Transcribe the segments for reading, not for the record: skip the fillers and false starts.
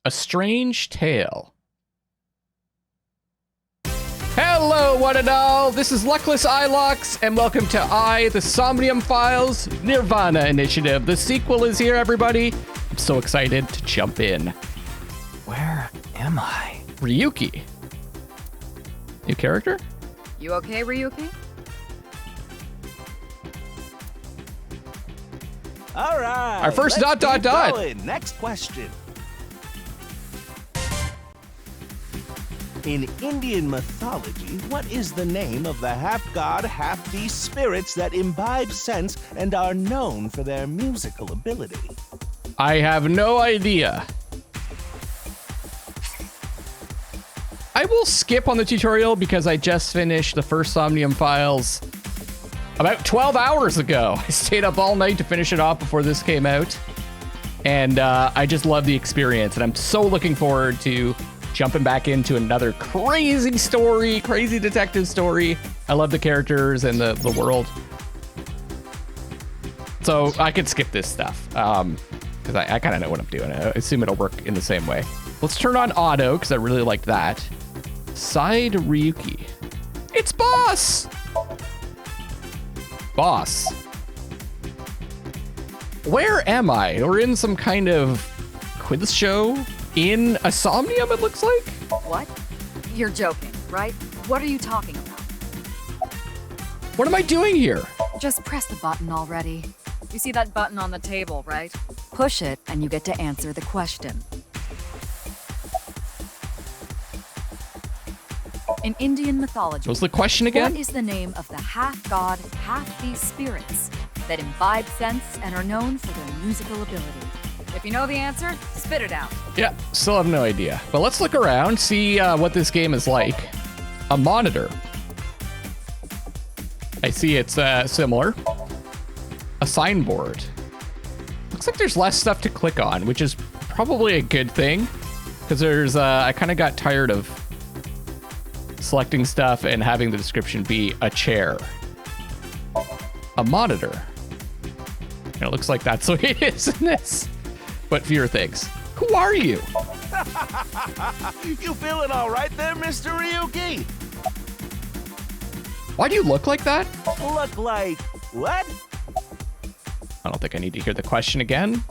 A Strange Tale. Hello, one and all. This is Luckless Lovelocks, and welcome to the Somnium Files, Nirvana Initiative. The sequel is here, everybody. I'm so excited to jump in. Where am I? Ryuki. New character? You okay, Ryuki? All right. Our first let's keep dot. going. Next question. In Indian mythology, what is the name of the half-god, half-beast spirits that imbibe sense and are known for their musical ability? I have no idea. I will skip on the tutorial because I just finished the first Somnium Files about 12 hours ago. I stayed up all night to finish it off before this came out. And I just love the experience. And I'm so looking forward to jumping back into another crazy story, crazy detective story. I love the characters and the world. So I could skip this stuff because I kind of know what I'm doing. I assume it'll work in the same way. Let's turn on auto because I really liked that. Side Ryuki. It's Boss! Boss. Where am I? We're in some kind of quiz show in a Somnium, it looks like? What? You're joking, right? What are you talking about? What am I doing here? Just press the button already. You see that button on the table, right? Push it and you get to answer the question. In Indian mythology, What was the question again? what is the name of the half-god, half-beast spirits that imbibe sense and are known for their musical ability? If you know the answer, spit it out. Yeah, still have no idea. But let's look around, see what this game is like. A monitor. I see it's similar. A signboard. Looks like there's less stuff to click on, which is probably a good thing. Because there's, I kind of got tired of selecting stuff and having the description be a chair. A monitor. And it looks like that's the way it is in this. But fewer things. Who are you? You feeling all right there, Mr. Ryuki? Why do you look like that? Look like what? I don't think I need to hear the question again.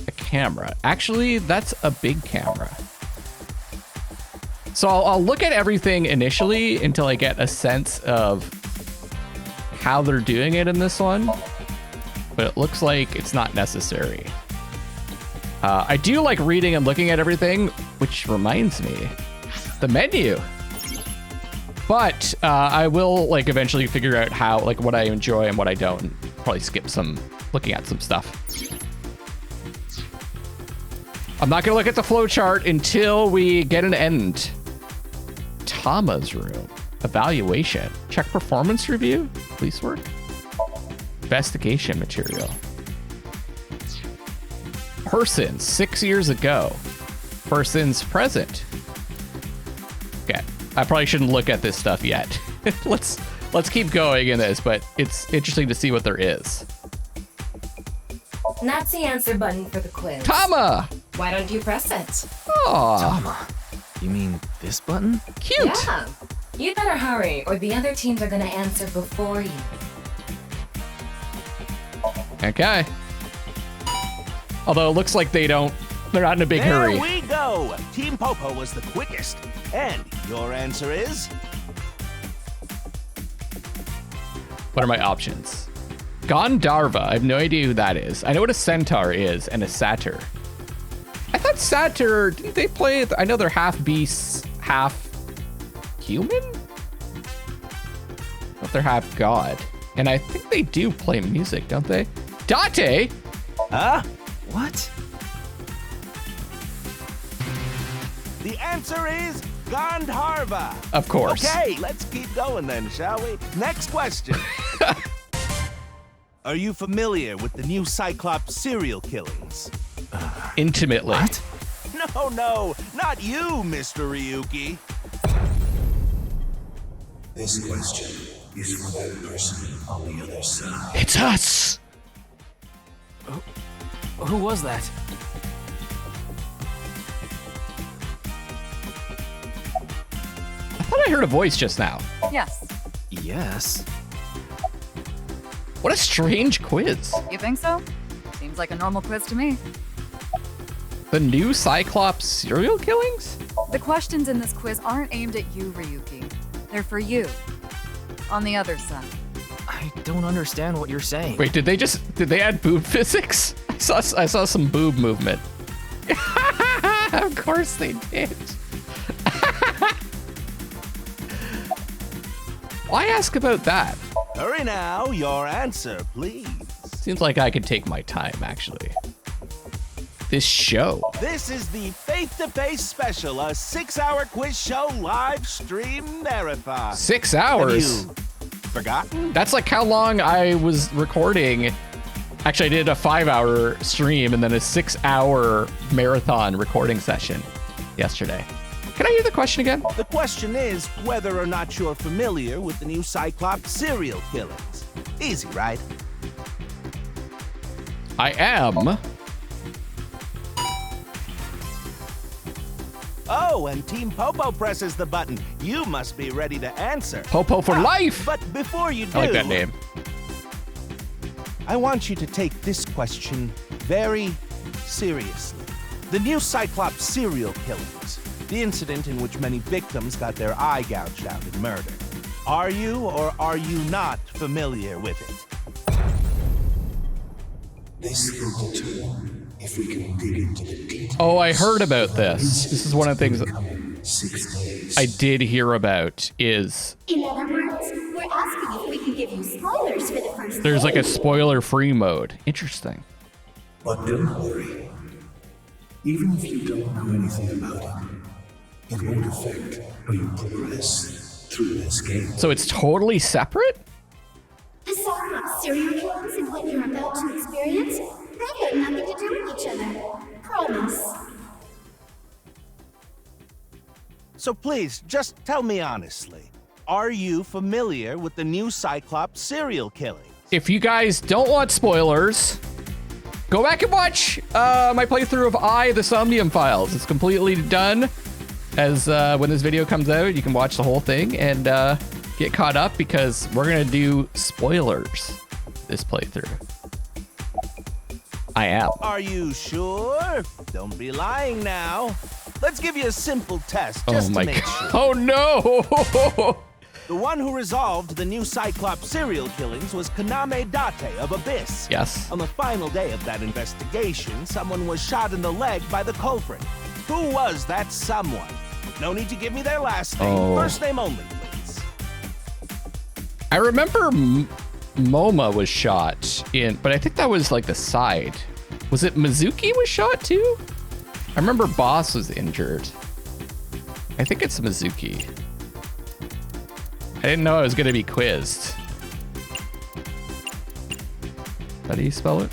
A camera. Actually, that's a big camera. So I'll look at everything initially until I get a sense of how they're doing it in this one. But it looks like it's not necessary. I do like reading and looking at everything, which reminds me, the menu. But I will like eventually figure out how, like what I enjoy and what I don't, and probably skip some looking at some stuff. I'm not gonna look at the flowchart until we get an end. Tama's room. Evaluation. Check performance review. Police work. Investigation material. Person 6 years ago. Person's present. Okay. I probably shouldn't look at this stuff yet. Let's keep going in this, but it's interesting to see what there is. And that's the answer button for the quiz. Tama! Why don't you press it? Aw, Tama. You mean this button? cute. Yeah. You better hurry, or the other teams are gonna answer before you. Okay. Although it looks like they're not in a big hurry. There we go. Team Popo was the quickest. And your answer is? What are my options? Gandharva. I have no idea who that is. I know what a centaur is and a satyr. I thought satyr, didn't they play? I know they're half beasts, half human? But they're half god. And I think they do play music, don't they? Date! Huh? What? The answer is Gandharva. Of course. Okay, let's keep going then, shall we? Next question. Are you familiar with the new Cyclops serial killings? Intimately. What? No, not you, Mr. Ryuki. This question is for that person on the other side. It's us! Who was that? thought I heard a voice just now. Yes. Yes. What a strange quiz. You think so? Seems like a normal quiz to me. The new Cyclops serial killings? The questions in this quiz aren't aimed at you, Ryuki. They're for you. On the other side. I don't understand what you're saying. Wait, did they add boob physics? I saw some boob movement. Of course they did. Why ask about that? Hurry now, your answer, please. Seems like I could take my time, actually. This show. This is the Faith to Face special, a 6-hour quiz show live stream marathon. 6 Have hours? you forgotten? That's like how long I was recording. Actually, I did a 5-hour stream and then a 6-hour marathon recording session yesterday. Can I hear the question again? The question is whether or not you're familiar with the new Cyclops serial killings. Easy, right? I am. Oh, and Team Popo presses the button. You must be ready to answer. Popo for life. But before you do, I like that name. I want you to take this question very seriously. The new Cyclops serial killings, the incident in which many victims got their eye gouged out and murdered. Are you or are you not familiar with it? This will determine if we can dig into the details. Oh, I heard about this. This is one of the things Coming 6 days. I did hear about is In other words, we're asking if we can give you spoilers for the first there's like a day. spoiler-free mode. Interesting. But don't worry. Even if you don't know anything about it, it won't affect how you progress through this game. So it's totally separate? The Cyclops serial killings and what you're about to experience, they have nothing to do with each other. Promise. So please, just tell me honestly. Are you familiar with the new Cyclops serial killings? If you guys don't want spoilers, go back and watch my playthrough of the Somnium Files. It's completely done. As when this video comes out, you can watch the whole thing and get caught up because we're gonna do spoilers this playthrough. I am. Are you sure? Don't be lying now. Let's give you a simple test Oh just my to make god. sure. Oh no! The one who resolved the new Cyclops serial killings was Kaname Date of Abyss. Yes. On the final day of that investigation, someone was shot in the leg by the culprit. Who was that someone? No need to give me their last name. Oh. First name only, please. I remember MoMA was shot in, but I think that was like the side. Was it Mizuki was shot too? I remember Boss was injured. I think it's Mizuki. I didn't know I was gonna be quizzed. How do you spell it?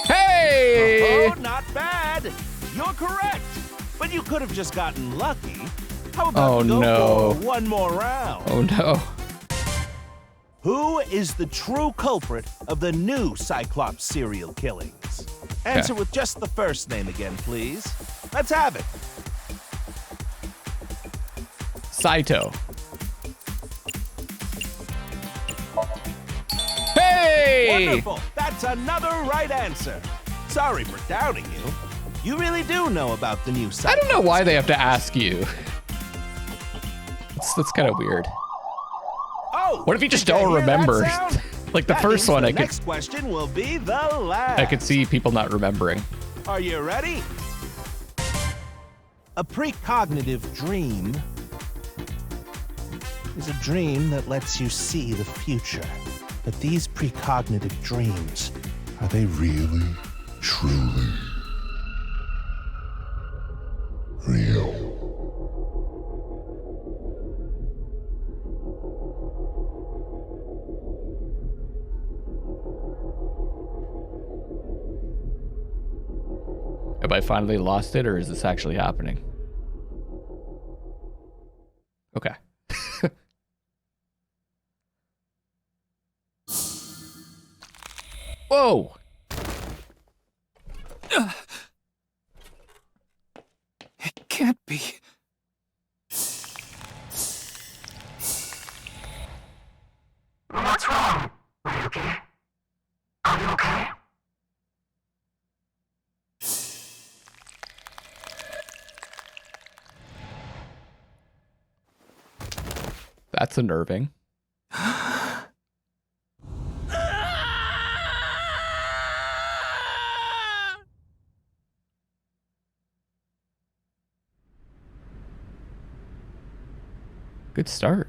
Hey! Oh, not bad. You're correct. But you could have just gotten lucky. How about Oh, go no. for one more round? Oh no. Who is the true culprit of the new Cyclops serial killings? Answer with just the first name again, please. Let's have it. Saito. Hey! Wonderful. That's another right answer. Sorry for doubting you. You really do know about the new Cyclops. I don't know why they have to ask you. That's kind of weird. Oh, What if you just did don't hear that remember? sound? Like the That first means one, the I could next question will be the last. I could see people not remembering. Are you ready? A precognitive dream is a dream that lets you see the future. But these precognitive dreams, Are they really, truly real? Have I finally lost it, or is this actually happening? Okay. Whoa! It can't be. That's unnerving. Good start.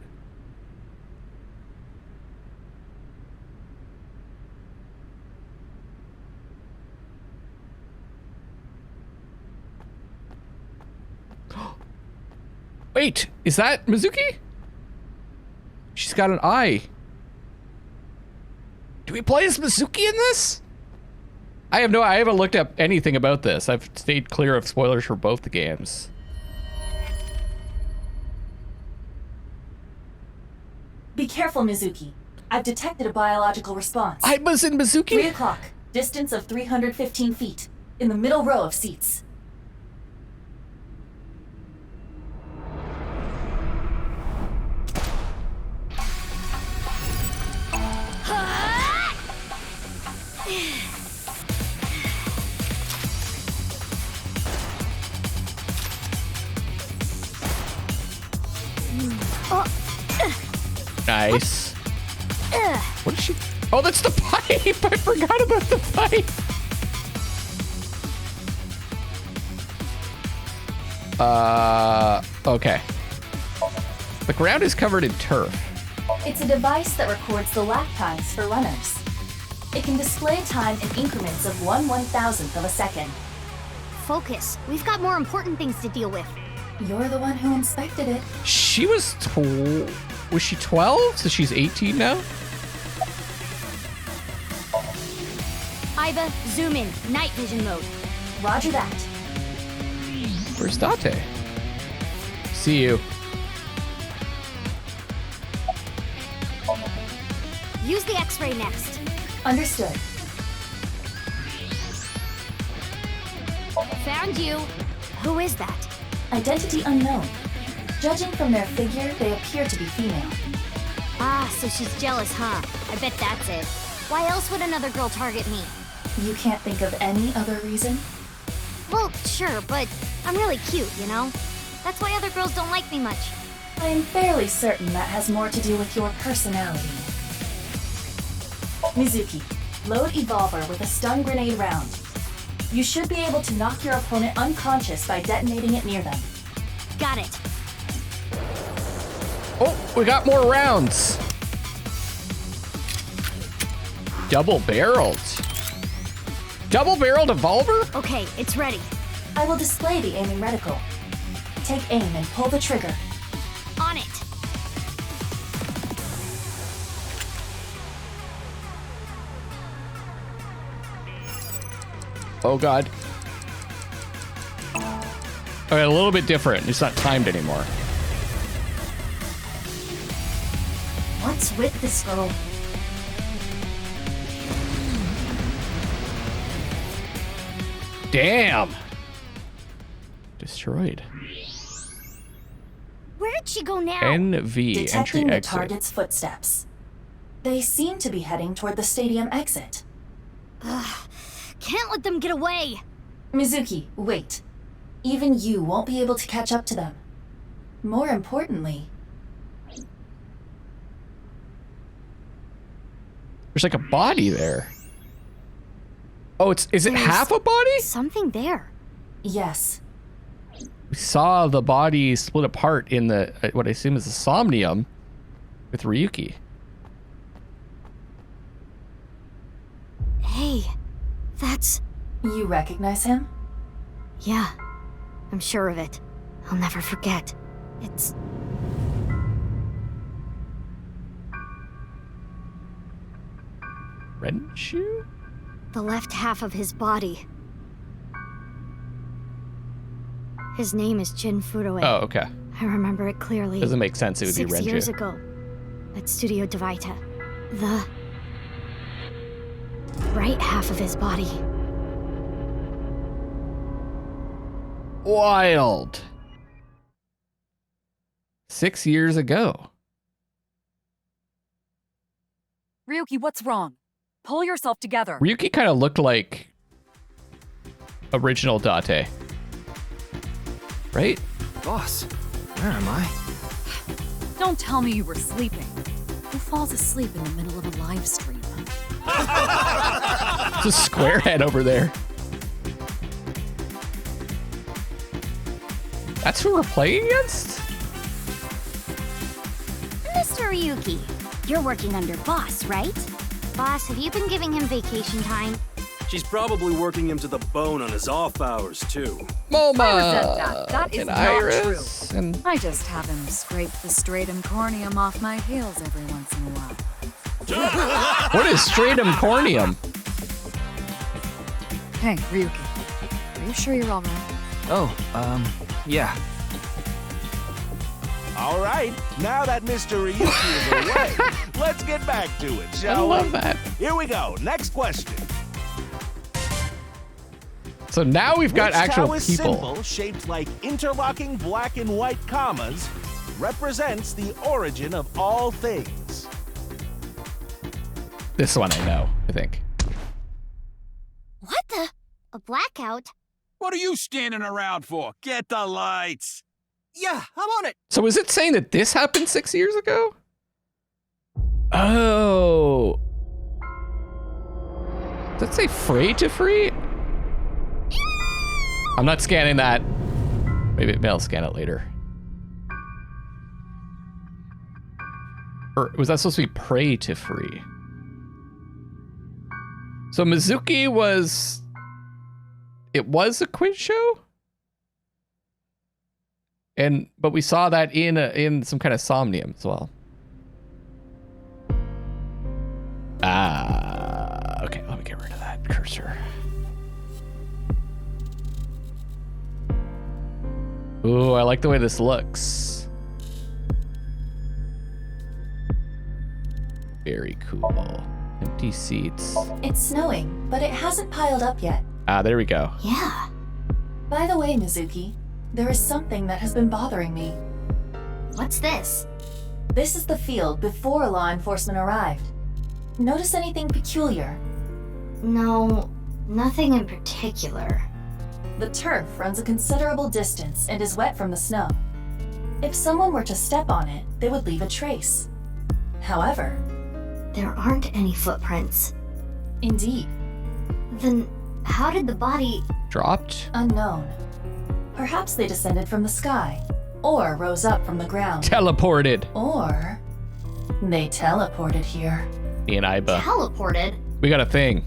Wait, is that Mizuki? She's got an eye. Do we play as Mizuki in this? I haven't looked up anything about this. I've stayed clear of spoilers for both the games. Be careful, Mizuki. I've detected a biological response. I was in Mizuki? 3 o'clock. Distance of 315 feet. In the middle row of seats. Nice. What is she? Oh, that's the pipe. I forgot about the pipe. Okay. The ground is covered in turf. It's a device that records the lap times for runners. It can display time in increments of 1/1000th of a second. Focus. We've got more important things to deal with. You're the one who inspected it. She was she 12? So she's 18 now? Aiba, zoom in. Night vision mode. Roger that. Where's Date? See you. Use the X-ray next. Understood. Found you. Who is that? Identity unknown. Judging from their figure, they appear to be female. Ah, so she's jealous, huh? I bet that's it. Why else would another girl target me? You can't think of any other reason? Well, sure, but I'm really cute, you know? That's why other girls don't like me much. I am fairly certain that has more to do with your personality. Mizuki, load Evolver with a stun grenade round. You should be able to knock your opponent unconscious by detonating it near them. Got it. Oh, we got more rounds. Double-barreled. Double-barreled Evolver? Okay, it's ready. I will display the aiming reticle. Take aim and pull the trigger. On it. Oh, God. Okay, a little bit different. It's not timed anymore. What's with this girl? Damn. Destroyed. Where did she go now? NV, Detecting entry the exit. target's footsteps. They seem to be heading toward the stadium exit. Ugh, can't let them get away. Mizuki, wait. Even you won't be able to catch up to them. More importantly, There's like a body there. Oh, is it There's half a body? Something there. yes. We saw the body split apart in the what I assume is the Somnium with Ryuki. Hey, that's... You recognize him? Yeah, I'm sure of it. I'll never forget. It's... Renshu? the left half of his body. His name is Jin Furue. Oh, okay. I remember it clearly. Doesn't make sense. It would be 6 years Renju. ago, at Studio Devaita. The right half of his body. Wild. 6 years ago. Ryuki, what's wrong? Pull yourself together. Ryuki kind of looked like original Date. Right? Boss, where am I? Don't tell me you were sleeping. Who falls asleep in the middle of a live stream? It's a square head over there. That's who we're playing against? Mr. Ryuki, you're working under Boss, right? Boss, have you been giving him vacation time? She's probably working him to the bone on his off hours, too. MoMA! I resent that. That is and not Iris, true. And I just have him scrape the stratum corneum off my heels every once in a while. what is stratum corneum? Hey, Ryuki. Are you sure you're alright? Oh, yeah. All right, now that Mr. Ryuki is away, let's get back to it, shall we? I love that. Here we go. Next question. So now we've got Which actual Taoist people. symbol shaped like interlocking black and white commas represents the origin of all things? This one I know, I think. What the? A blackout? What are you standing around for? Get the lights. Yeah, I'm on it. So is it saying that this happened 6 years ago? Oh. Does that say free to free? I'm not scanning that. Maybe I'll scan it later. Or was that supposed to be pray to free? So Mizuki was... It was a quiz show? But we saw that in some kind of Somnium as well. Okay, let me get rid of that cursor. Ooh, I like the way this looks. Very cool. Empty seats. It's snowing, but it hasn't piled up yet. There we go. Yeah. By the way, Mizuki, there is something that has been bothering me. What's this? This is the field before law enforcement arrived. Notice anything peculiar? No, nothing in particular. The turf runs a considerable distance and is wet from the snow. If someone were to step on it, they would leave a trace. However, There aren't any footprints. indeed, Then how did the body... Dropped? unknown. Perhaps they descended from the sky, or rose up from the ground, Teleported. or they teleported here. Me and Aiba. teleported? We got a thing.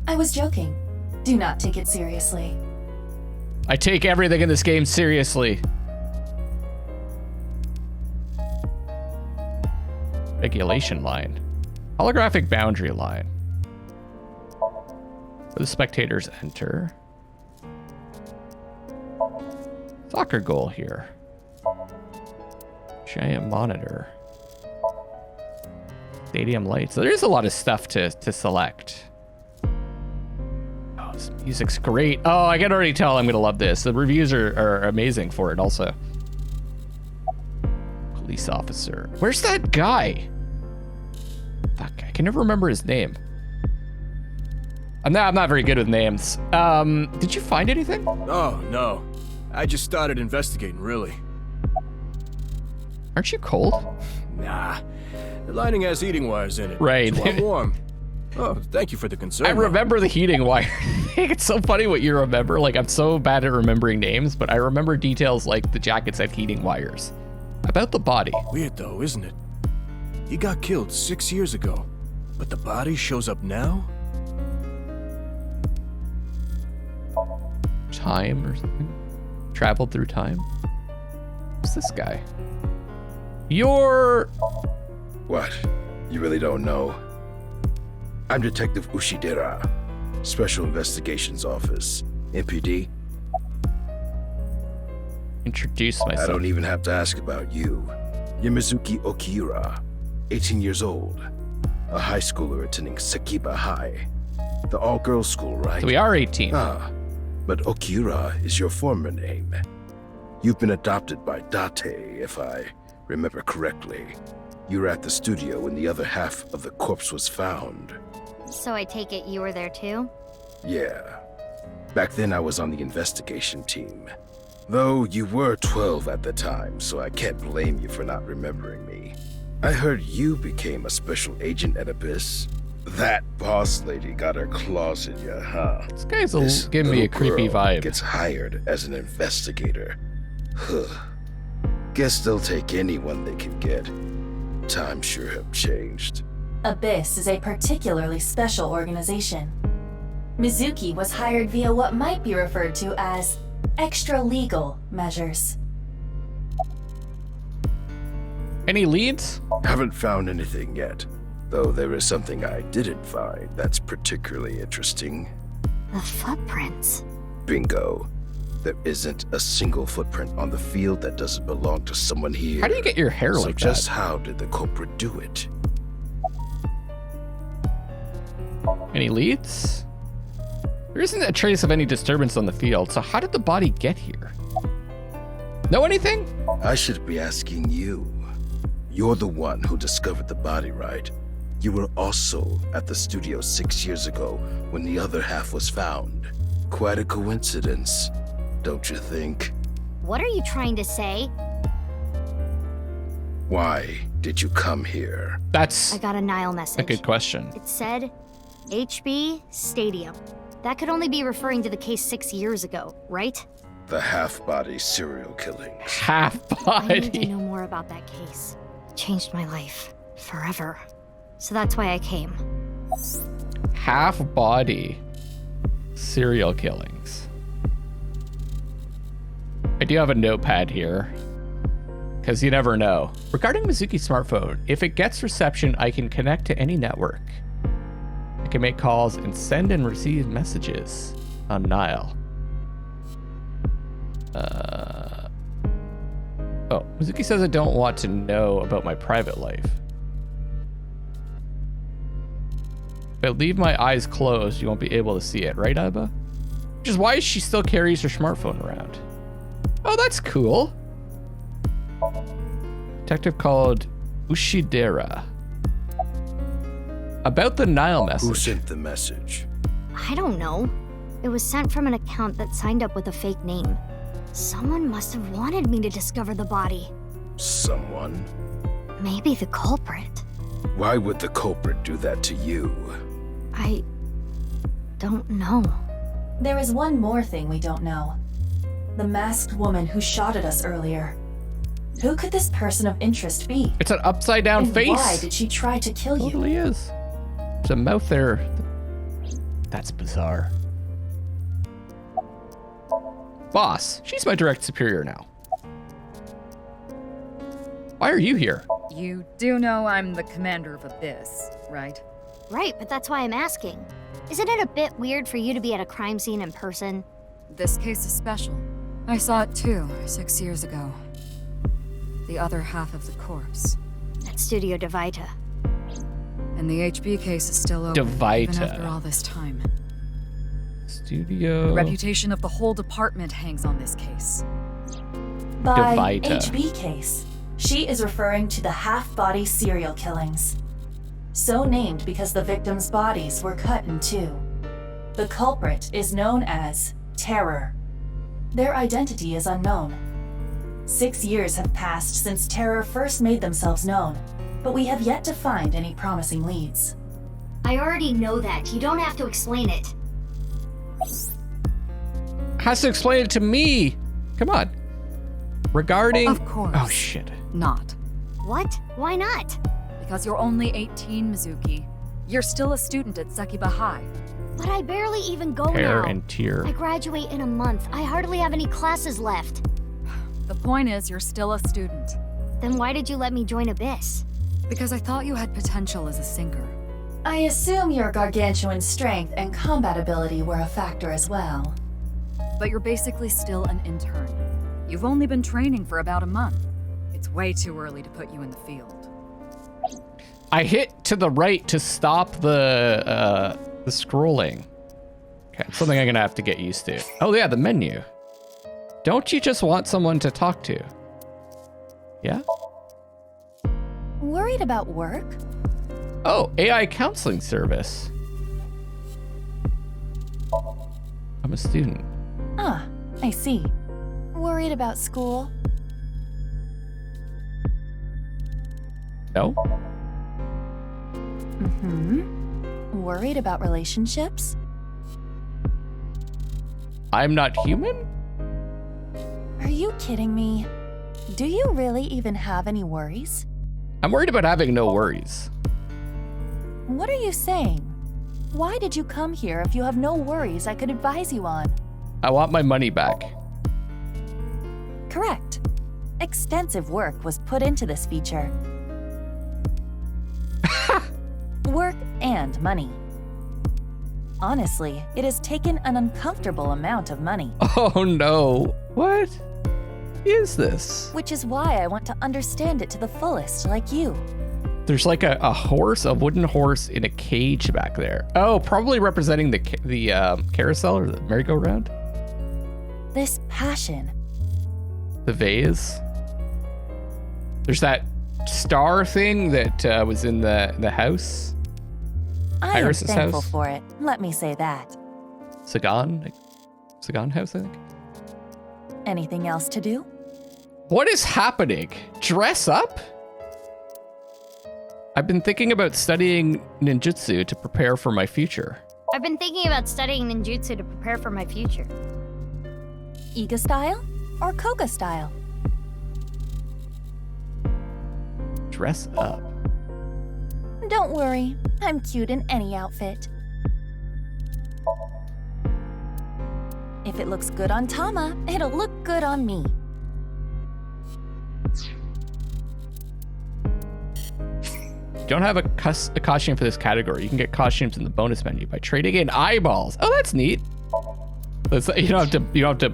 I was joking. Do not take it seriously. I take everything in this game seriously. Regulation line. Holographic boundary line. Where the spectators enter. Soccer goal here. Giant monitor. Stadium lights. So there's a lot of stuff to select. Oh, this music's great. Oh, I can already tell I'm gonna love this. The reviews are amazing for it also. Police officer. Where's that guy? Fuck, I can never remember his name. I'm not very good with names. Did you find anything? Oh, no. I just started investigating, really. Aren't you cold? Nah. The lining has heating wires in it. Right. So I'm warm. Oh, thank you for the concern. I remember the heating wire. It's so funny what you remember. Like, I'm so bad at remembering names, but I remember details like the jackets had heating wires. About the body. Weird though, isn't it? He got killed 6 years ago, but the body shows up now? Time or something? Traveled through time? Who's this guy? You're... What? You really don't know? I'm Detective Ushidera, Special Investigations Office, MPD. Introduce myself. I don't even have to ask about you. You're Mizuki Okiura, 18 years old, a high schooler attending Sakiba High, the all-girls school, right? So we are 18. Ah, but Okiura is your former name. You've been adopted by Date, if I remember correctly. You were at the studio when the other half of the corpse was found. So I take it you were there too? Yeah. Back then I was on the investigation team. Though you were 12 at the time, so I can't blame you for not remembering me. I heard you became a special agent at Abyss. That boss lady got her claws in you, huh? This guy's giving me a creepy vibe. Gets hired as an investigator. Guess they'll take anyone they can get. Times sure have changed. Abyss is a particularly special organization. Mizuki was hired via what might be referred to as extra-legal measures. Any leads? Haven't found anything yet, though there is something I didn't find that's particularly interesting. The footprints. Bingo. There isn't a single footprint on the field that doesn't belong to someone here. How do you get your hair so like just that? how did the culprit do it? Any leads? There isn't a trace of any disturbance on the field, so how did the body get here? Know anything? I should be asking you. You're the one who discovered the body, right? You were also at the studio 6 years ago when the other half was found. Quite a coincidence, don't you think? What are you trying to say? Why did you come here? That's I got a Nile message. a good question. It said, HB Stadium. That could only be referring to the case 6 years ago, right? The half-body serial killings. Half-body. I need to know more about that case. It changed my life. Forever. So that's why I came. Half-body serial killings. I do have a notepad here, because you never know. Regarding Mizuki's smartphone, if it gets reception, I can connect to any network. I can make calls and send and receive messages on Nile. Oh, Mizuki says I don't want to know about my private life. If I leave my eyes closed, you won't be able to see it, right, Aiba? Which is why she still carries her smartphone around. Oh, that's cool. Detective called Ushidera. About the Nile message. Who sent the message? I don't know. It was sent from an account that signed up with a fake name. Someone must have wanted me to discover the body. Someone? Maybe the culprit. Why would the culprit do that to you? I don't know. There is one more thing we don't know. The masked woman who shot at us earlier. Who could this person of interest be? It's an upside down and face. Why did she try to kill you? Totally is. There's a mouth there. That's bizarre. Boss, she's my direct superior now. Why are you here? You do know I'm the commander of Abyss, right? Right, but that's why I'm asking. Isn't it a bit weird for you to be at a crime scene in person? This case is special. I saw it too, 6 years ago. The other half of the corpse. At Studio Devita. And the HB case is still open, even after all this time. Studio... The reputation of the whole department hangs on this case. By Devita. HB case, she is referring to the half-body serial killings. So named because the victims' bodies were cut in two. The culprit is known as Terror. Their identity is unknown. 6 years have passed since Terror first made themselves known, but we have yet to find any promising leads. I already know that. You don't have to explain it. Has to explain it to me. Come on. Regarding... Of course. Oh, shit. Not. What? Why not? Because you're only 18, Mizuki. You're still a student at Sekiba High. But I barely even go Hair now. and tear. I graduate in a month. I hardly have any classes left. The point is, you're still a student. Then why did you let me join Abyss? Because I thought you had potential as a sinker. I assume your gargantuan strength and combat ability were a factor as well. But you're basically still an intern. You've only been training for about a month. It's way too early to put you in the field. I hit to the right to stop the scrolling. Okay, something I'm gonna have to get used to. Oh yeah, the menu. Don't you just want someone to talk to? Yeah? Worried about work? Oh, AI counseling service. I'm a student. Ah, I see. Worried about school? No. Worried about relationships? I'm not human? Are you kidding me? Do you really even have any worries? I'm worried about having no worries. What are you saying? Why did you come here if you have no worries I could advise you on? I want my money back. Correct. Extensive work was put into this feature. Work and money. Honestly, it has taken an uncomfortable amount of money. Oh no. What is this? Which is why I want to understand it to the fullest, like you. There's like a horse, a wooden horse in a cage back there. Oh, probably representing the carousel or the merry-go-round. This passion. The vase. There's that star thing that was in the house. I am Iris's thankful house. for it. Let me say that. Sagan house, I think. Anything else to do? What is happening? Dress up? I've been thinking about studying ninjutsu to prepare for my future. I've been thinking about studying ninjutsu to prepare for my future. Iga style or Koga style? Dress up. Don't worry, I'm cute in any outfit. If it looks good on Tama, it'll look good on me. Don't have a costume for this category. You can get costumes in the bonus menu by trading in eyeballs. Oh, that's neat. You don't have to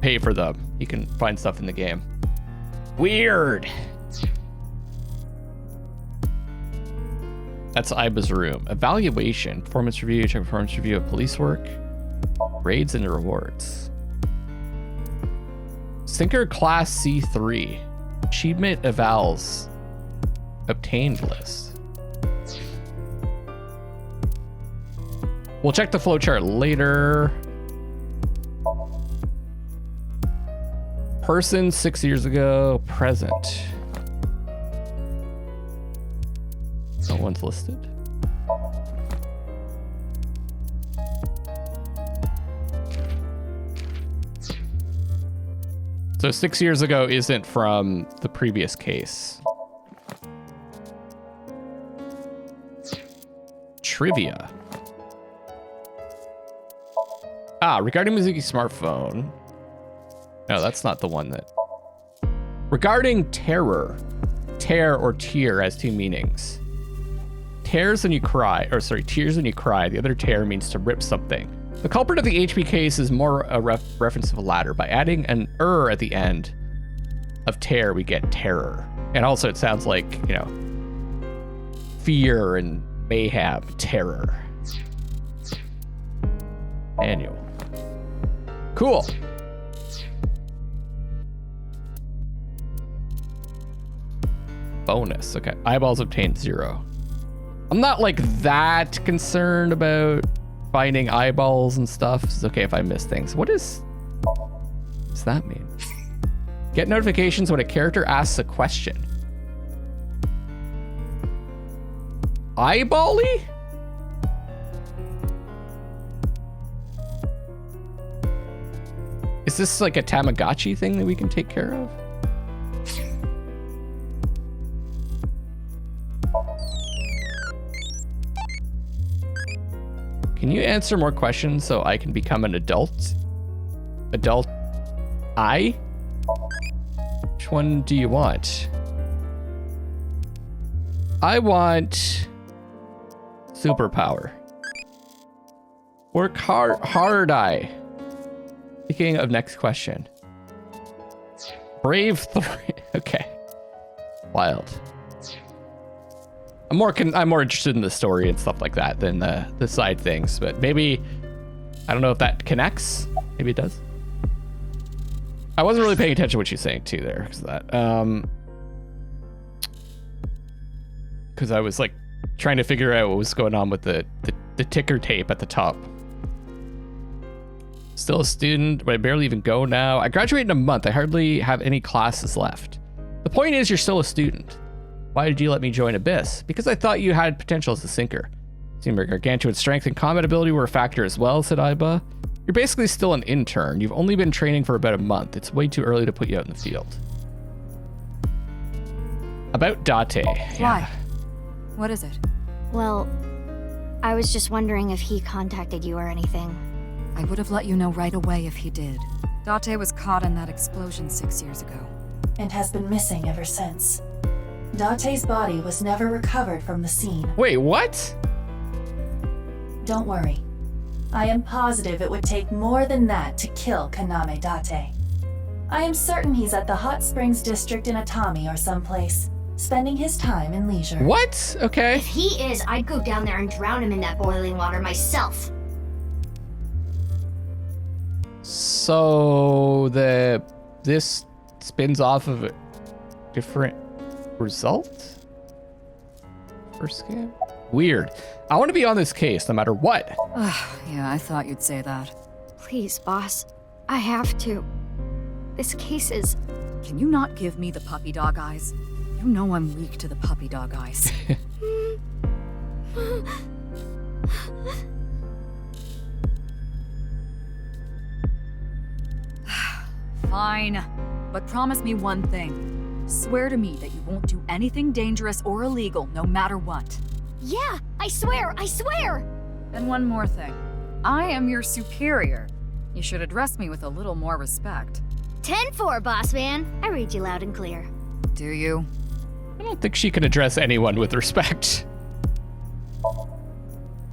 pay for them. You can find stuff in the game. Weird. That's Aiba's room. Evaluation, performance review, check performance review of police work, grades and rewards. Sinker class C3. Achievement evals obtained list. We'll check the flowchart later. Person 6 years ago, present. No one's listed. So 6 years ago isn't from the previous case. Trivia. Regarding Mizuki's smartphone. No, that's not the one that... Regarding terror. Tear or tear has two meanings. Tears when you cry, tears when you cry. The other tear means to rip something. The culprit of the HP case is more a reference to the latter. By adding an at the end of tear, we get terror. And also it sounds like, fear and mayhem, terror. Manual. Cool. Bonus. Okay. Eyeballs obtained 0. I'm not like that concerned about finding eyeballs and stuff. It's okay if I miss things. What does that mean? Get notifications when a character asks a question. Eyeball-y? Is this like a Tamagotchi thing that we can take care of? Can you answer more questions so I can become an adult? Adult I? Which one do you want? I want superpower. Work hard I. Speaking of next question. Brave 3. Okay. Wild. I'm more interested in the story and stuff like that than the side things, but maybe I don't know if that connects. Maybe it does. I wasn't really paying attention to what she's saying too there, because that because I was like trying to figure out what was going on with the ticker tape at the top. Still a student, but I barely even go now. I graduate in a month. I hardly have any classes left. The point is, you're still a student. Why did you let me join Abyss? Because I thought you had potential as a sinker. Seemed your gargantuan strength and combat ability were a factor as well, said Aiba. You're basically still an intern. You've only been training for about a month. It's way too early to put you out in the field. About Date. Why? What is it? Well, I was just wondering if he contacted you or anything. I would have let you know right away if he did. Date was caught in that explosion 6 years ago. And has been missing ever since. Date's body was never recovered from the scene. Wait, what? Don't worry. I am positive it would take more than that to kill Kaname Date. I am certain he's at the Hot Springs District in Atami or someplace, spending his time in leisure. What? Okay. If he is, I'd go down there and drown him in that boiling water myself. So this spins off of a different result? First game? Weird. I want to be on this case no matter what. Yeah, I thought you'd say that. Please, boss. I have to. This case is... Can you not give me the puppy dog eyes? You know I'm weak to the puppy dog eyes. Fine, but promise me one thing. Swear to me that you won't do anything dangerous or illegal, no matter what. Yeah, I swear, I swear! And one more thing. I am your superior. You should address me with a little more respect. 10-4, boss man. I read you loud and clear. Do you? I don't think she can address anyone with respect.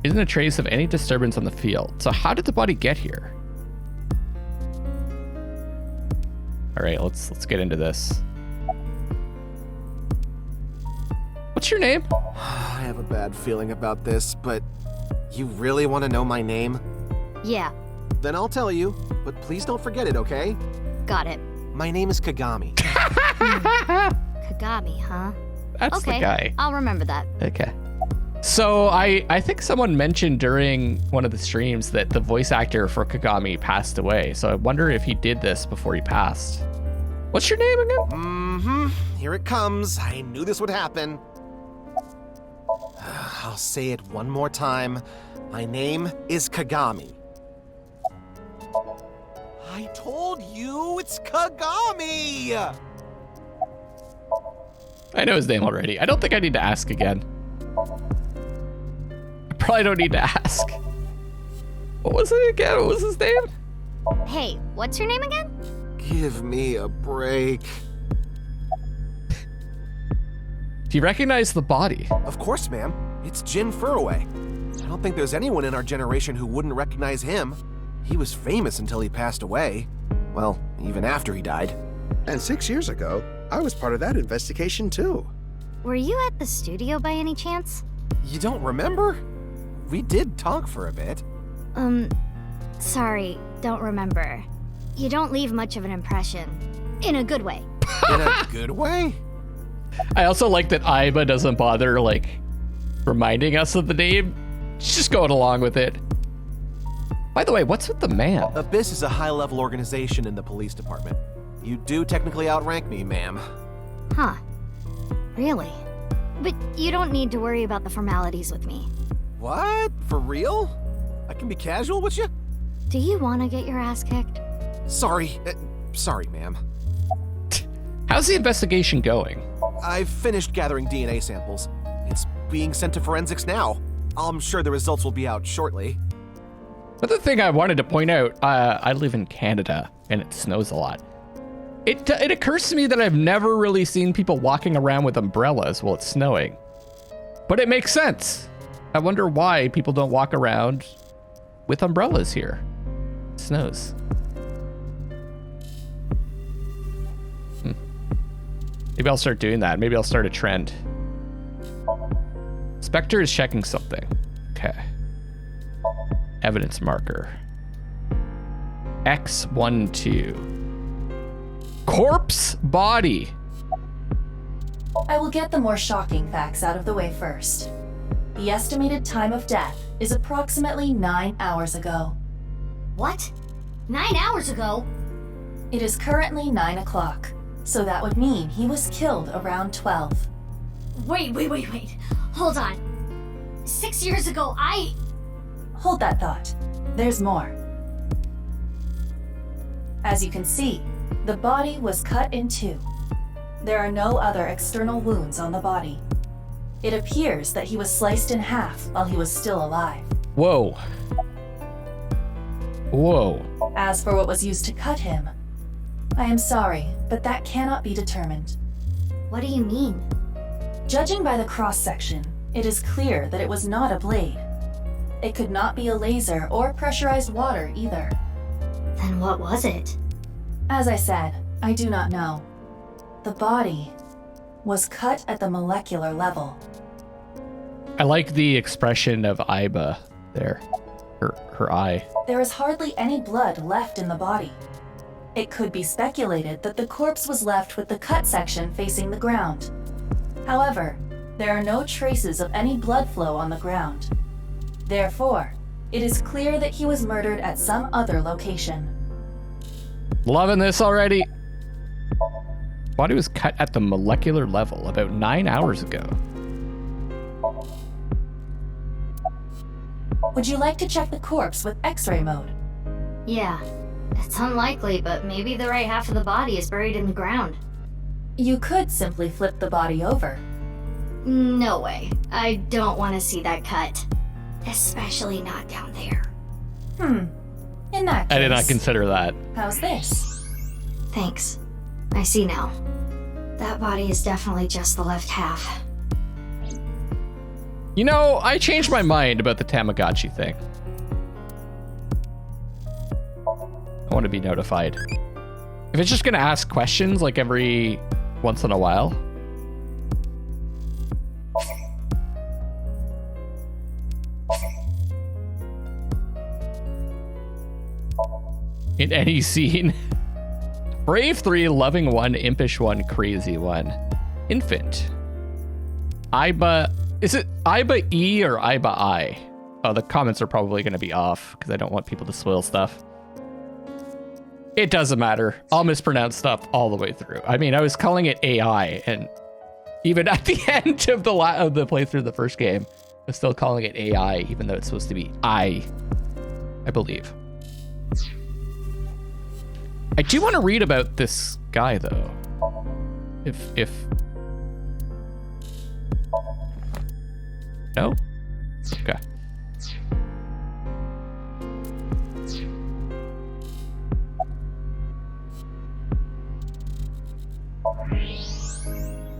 Isn't a trace of any disturbance on the field. So how did the body get here? All right, let's get into this. What's your name? I have a bad feeling about this, but you really want to know my name? Yeah. Then I'll tell you, but please don't forget it, okay? Got it. My name is Kagami. Kagami, huh? That's okay, the guy. I'll remember that. Okay. So I think someone mentioned during one of the streams that the voice actor for Kagami passed away. So I wonder if he did this before he passed. What's your name again? Mm-hmm. Here it comes. I knew this would happen. I'll say it one more time. My name is Kagami. I told you it's Kagami! I know his name already. I don't think I need to ask again. I probably don't need to ask. What was it again? What was his name? Hey, what's your name again? Give me a break. Do you recognize the body? Of course, ma'am. It's Jin Furroway. I don't think there's anyone in our generation who wouldn't recognize him. He was famous until he passed away. Well, even after he died. And 6 years ago, I was part of that investigation too. Were you at the studio by any chance? You don't remember? We did talk for a bit. Sorry, don't remember. You don't leave much of an impression. In a good way. In a good way? I also like that Aiba doesn't bother, like, reminding us of the name. She's just going along with it. By the way, what's with the man? Abyss is a high-level organization in the police department. You do technically outrank me, ma'am. Huh. Really? But you don't need to worry about the formalities with me. What? For real? I can be casual with you? Do you want to get your ass kicked? Sorry. Sorry, ma'am. How's the investigation going? I've finished gathering DNA samples. It's being sent to forensics now. I'm sure the results will be out shortly. Another thing I wanted to point out, I live in Canada and it snows a lot. It occurs to me that I've never really seen people walking around with umbrellas while it's snowing. But it makes sense. I wonder why people don't walk around with umbrellas here. It snows. Maybe I'll start doing that. Maybe I'll start a trend. Spectre is checking something. Okay. Evidence marker. X12. Corpse body. I will get the more shocking facts out of the way first. The estimated time of death is approximately 9 hours ago. What? 9 hours ago? It is currently 9 o'clock, so that would mean he was killed around 12. Wait. Hold on. 6 years ago, Hold that thought. There's more. As you can see, the body was cut in two. There are no other external wounds on the body. It appears that he was sliced in half while he was still alive. Whoa. As for what was used to cut him, I am sorry, but that cannot be determined. What do you mean? Judging by the cross-section, it is clear that it was not a blade. It could not be a laser or pressurized water either. Then what was it? As I said, I do not know. The body was cut at the molecular level. I like the expression of Aiba there. Her eye. There is hardly any blood left in the body. It could be speculated that the corpse was left with the cut section facing the ground. However, there are no traces of any blood flow on the ground. Therefore, it is clear that he was murdered at some other location. Loving this already. Body was cut at the molecular level about 9 hours ago. Would you like to check the corpse with X-ray mode? Yeah. It's unlikely, but maybe the right half of the body is buried in the ground. You could simply flip the body over. No way. I don't want to see that cut. Especially not down there. In that case, I did not consider that. How's this? Thanks. I see now. That body is definitely just the left half. You know, I changed my mind about the Tamagotchi thing. I want to be notified. If it's just going to ask questions like every once in a while. In any scene. Brave 3, loving 1, impish 1, crazy 1. Infant. Aiba. Is it Aiba E or Aiba I? Oh, the comments are probably going to be off because I don't want people to spoil stuff. It doesn't matter. I'll mispronounce stuff all the way through. I mean, I was calling it AI, and even at the end of the playthrough of the first game, I'm still calling it AI, even though it's supposed to be I believe. I do want to read about this guy, though. If... No? Okay.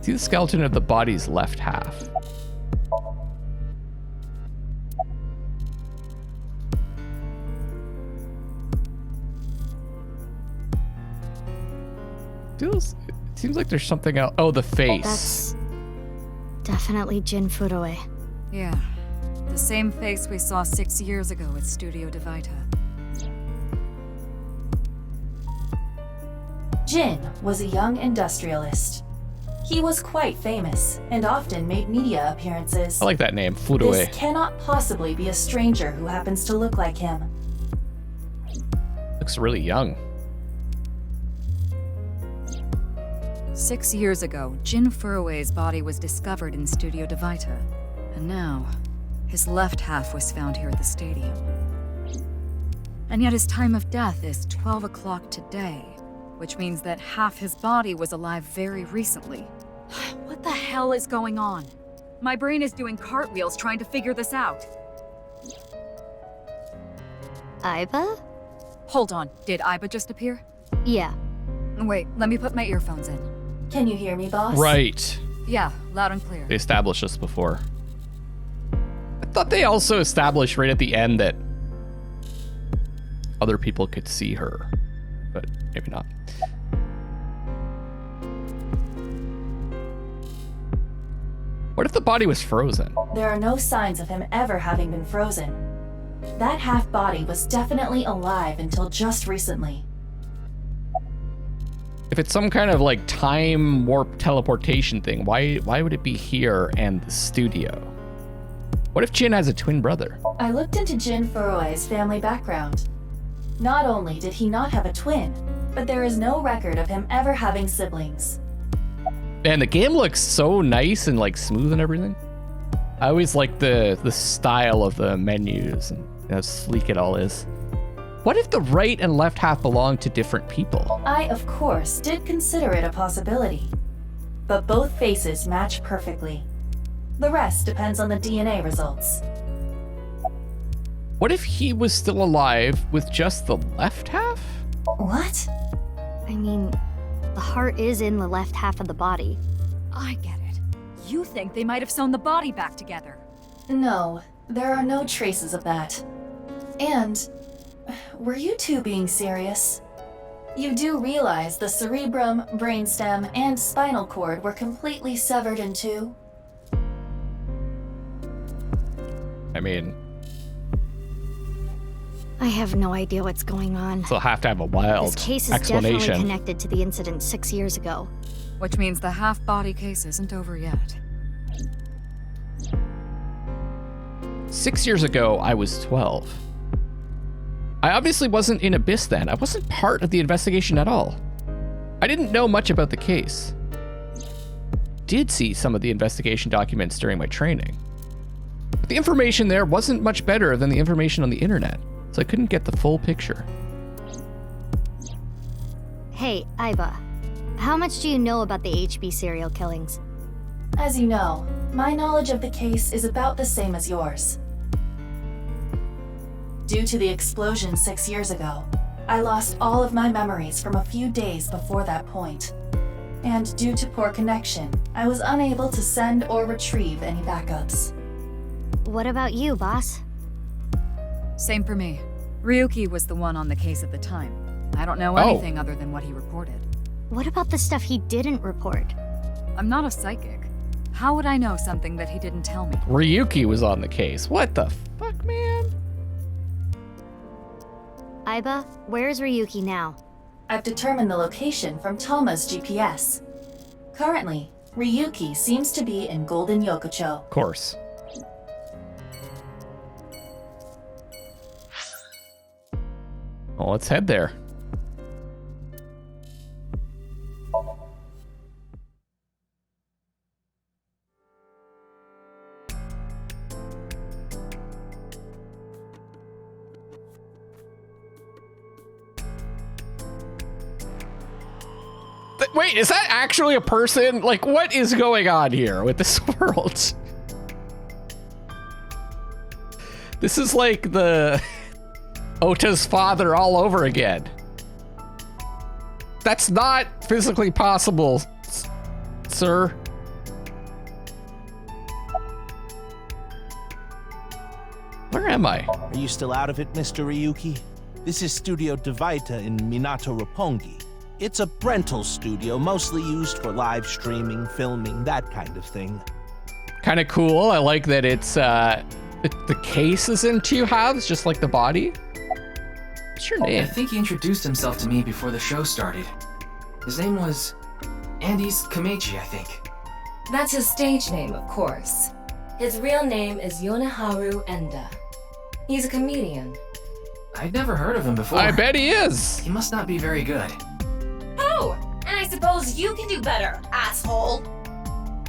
See the skeleton of the body's left half. It seems like there's something else. Oh, the face. That's definitely Jin Furuwe. Yeah, the same face we saw 6 years ago at Studio Devita. Jin was a young industrialist. He was quite famous and often made media appearances. I like that name, Furuwe. This cannot possibly be a stranger who happens to look like him. Looks really young. 6 years ago, Jin Furuwe's body was discovered in Studio Devita. And now, his left half was found here at the stadium. And yet his time of death is 12 o'clock today, which means that half his body was alive very recently. What the hell is going on? My brain is doing cartwheels trying to figure this out. Aiba? Hold on, did Aiba just appear? Yeah. Wait, let me put my earphones in. Can you hear me, boss? Right. Yeah, loud and clear. They established this before. I thought they also established right at the end that other people could see her, but maybe not. What if the body was frozen? There are no signs of him ever having been frozen. That half body was definitely alive until just recently. If it's some kind of like time warp teleportation thing, why would it be here and the studio? What if Jin has a twin brother? I looked into Jin Furuwe's family background. Not only did he not have a twin, but there is no record of him ever having siblings. And the game looks so nice and like smooth and everything. I always like the style of the menus and how sleek it all is. What if the right and left half belong to different people? I, of course, did consider it a possibility. But both faces match perfectly. The rest depends on the DNA results. What if he was still alive with just the left half? What? I mean, the heart is in the left half of the body. I get it. You think they might have sewn the body back together. No, there are no traces of that. And, were you two being serious? You do realize the cerebrum, brainstem, and spinal cord were completely severed in two? I mean, I have no idea what's going on. so I'll have to have a wild This case is explanation. definitely connected to the incident 6 years ago. Which means the half-body case isn't over yet. 6 years ago, I was 12. I obviously wasn't in Abyss then. I wasn't part of the investigation at all. I didn't know much about the case. Did see some of the investigation documents during my training. But the information there wasn't much better than the information on the internet, so I couldn't get the full picture. Hey, Aiba. How much do you know about the HB serial killings? As you know, my knowledge of the case is about the same as yours. Due to the explosion 6 years ago, I lost all of my memories from a few days before that point. And due to poor connection, I was unable to send or retrieve any backups. What about you, boss? Same for me. Ryuki was the one on the case at the time. I don't know anything other than what he reported. What about the stuff he didn't report? I'm not a psychic. How would I know something that he didn't tell me? Ryuki was on the case. What the fuck, man? Aiba, where's Ryuki now? I've determined the location from Tama's GPS. Currently, Ryuki seems to be in Golden Yokocho. Of course. Well, let's head there. Wait, is that actually a person? Like, what is going on here with this world? This is like the Ota's father all over again. That's not physically possible, sir. Where am I? Are you still out of it, Mr. Ryuki? This is Studio Divaita in Minato Roppongi. It's a rental studio, mostly used for live streaming, filming, that kind of thing. Kind of cool. I like that it's the case is in two halves, just like the body. What's your name? I think he introduced himself to me before the show started. His name was Andy's Kameji, I think. That's his stage name, of course. His real name is Yoneharu Enda. He's a comedian. I'd never heard of him before. I bet he is. He must not be very good. Oh, and I suppose you can do better, asshole.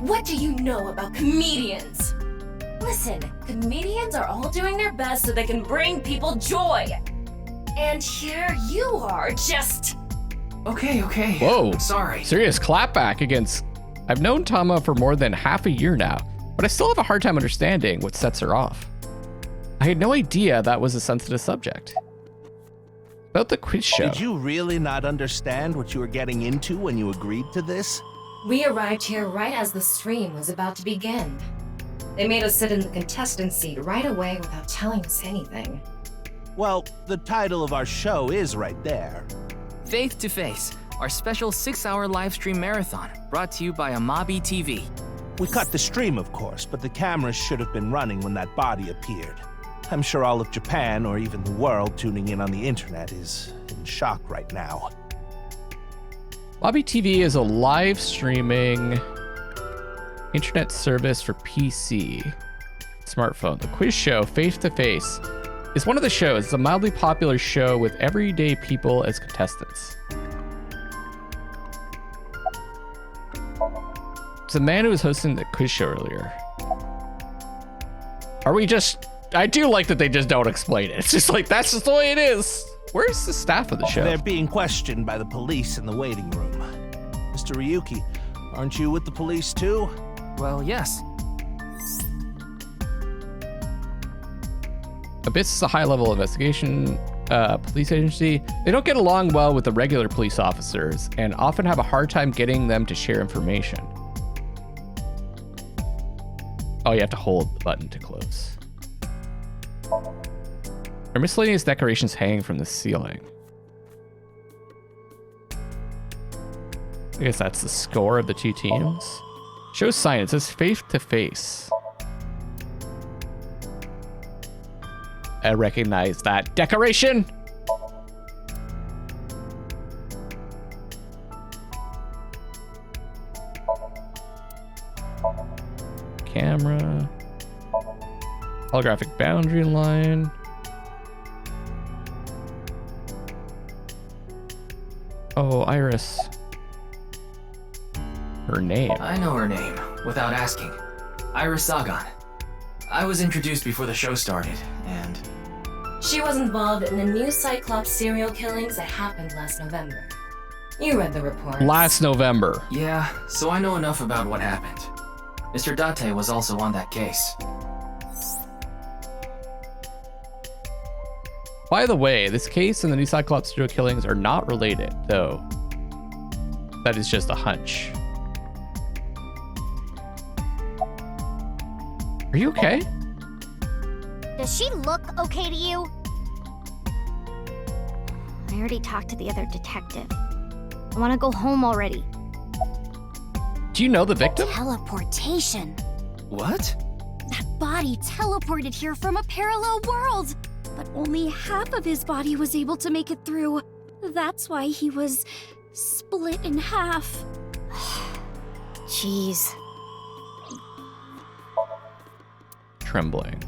What do you know about comedians? Listen, comedians are all doing their best so they can bring people joy. And here you are, just... Okay. Whoa. Sorry. Serious clapback against... I've known Tama for more than half a year now, but I still have a hard time understanding what sets her off. I had no idea that was a sensitive subject. About the quiz show. Did you really not understand what you were getting into when you agreed to this? We arrived here right as the stream was about to begin. They made us sit in the contestant seat right away without telling us anything. Well, the title of our show is right there. Faith to Face, our special 6-hour live stream marathon, brought to you by Amabi TV. We cut the stream, of course, but the cameras should have been running when that body appeared. I'm sure all of Japan, or even the world tuning in on the internet, is in shock right now. Lobby TV is a live streaming internet service for PC, smartphone. The quiz show, Face to Face, is one of the shows. It's a mildly popular show with everyday people as contestants. It's a man who was hosting the quiz show earlier. Are we just... I do like that they just don't explain it. It's just like, that's just the way it is. Where's the staff of the show? They're being questioned by the police in the waiting room. Mr. Ryuki, aren't you with the police too? Well, yes. Abyss is a high-level investigation police agency. They don't get along well with the regular police officers and often have a hard time getting them to share information. Oh, you have to hold the button to close. There are miscellaneous decorations hanging from the ceiling. I guess that's the score of the two teams. Show sign. It says face to face. I recognize that decoration. Camera. Holographic boundary line. Oh, Iris. Her name. I know her name, without asking. Iris Sagan. I was introduced before the show started, and... She was involved in the new Cyclops serial killings that happened last November. You read the report. Last November. Yeah, so I know enough about what happened. Mr. Date was also on that case. By the way, this case and the new Cyclops serial killings are not related, though. That is just a hunch. Are you okay? Does she look okay to you? I already talked to the other detective. I want to go home already. Do you know the victim? Teleportation. What? That body teleported here from a parallel world, but only half of his body was able to make it through. That's why he was split in half. Jeez. Trembling.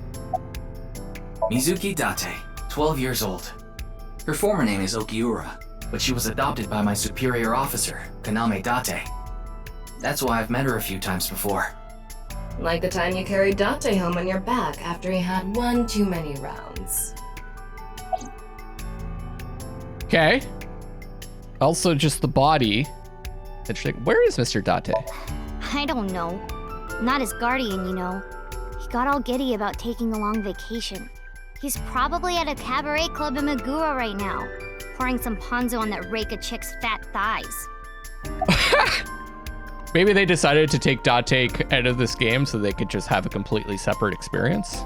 Mizuki Date, 12 years old. Her former name is Okiura, but she was adopted by my superior officer, Kaname Date. That's why I've met her a few times before. Like the time you carried Date home on your back after he had one too many rounds. Okay. Also, just the body. Where is Mr. Date? I don't know. Not his guardian, you know. He got all giddy about taking a long vacation. He's probably at a cabaret club in Meguro right now, pouring some ponzu on that rake of chick's fat thighs. Maybe they decided to take Date out of this game so they could just have a completely separate experience.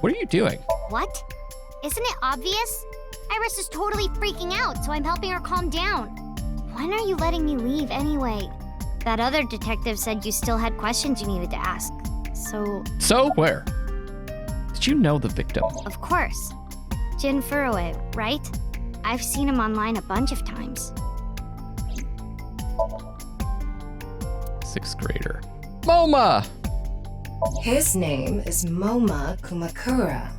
What are you doing? What? Isn't it obvious? Iris is totally freaking out, so I'm helping her calm down. When are you letting me leave anyway? That other detective said you still had questions you needed to ask. So where? Did you know the victim? Of course. Jin Furue, right? I've seen him online a bunch of times. 6th grader. MoMA! His name is Moma Kumakura.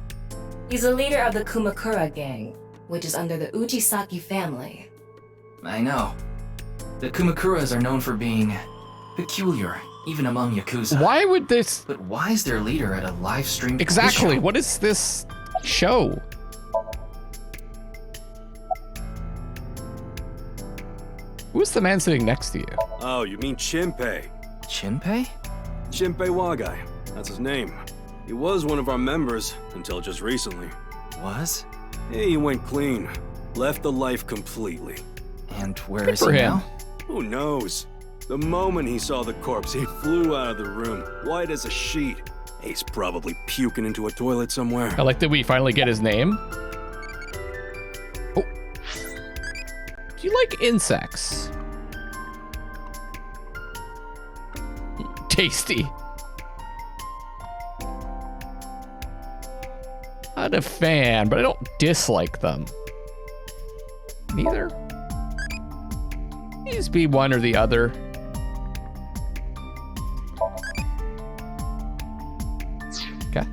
He's a leader of the Kumakura gang, which is under the Ujisaki family. I know. The Kumakuras are known for being peculiar, even among Yakuza. Why would this... But why is their leader at a live stream? Exactly, what is this show? Who's the man sitting next to you? Oh, you mean Shinpei. Shinpei? Shinpei Wagai. That's his name. He was one of our members until just recently. Was? Yeah, he went clean. Left the life completely. And where is he now? Who knows? The moment he saw the corpse, he flew out of the room, white as a sheet. He's probably puking into a toilet somewhere. I like that we finally get his name. Oh. Do you like insects? Tasty. Not a fan, but I don't dislike them. Neither. Please be one or the other. Okay.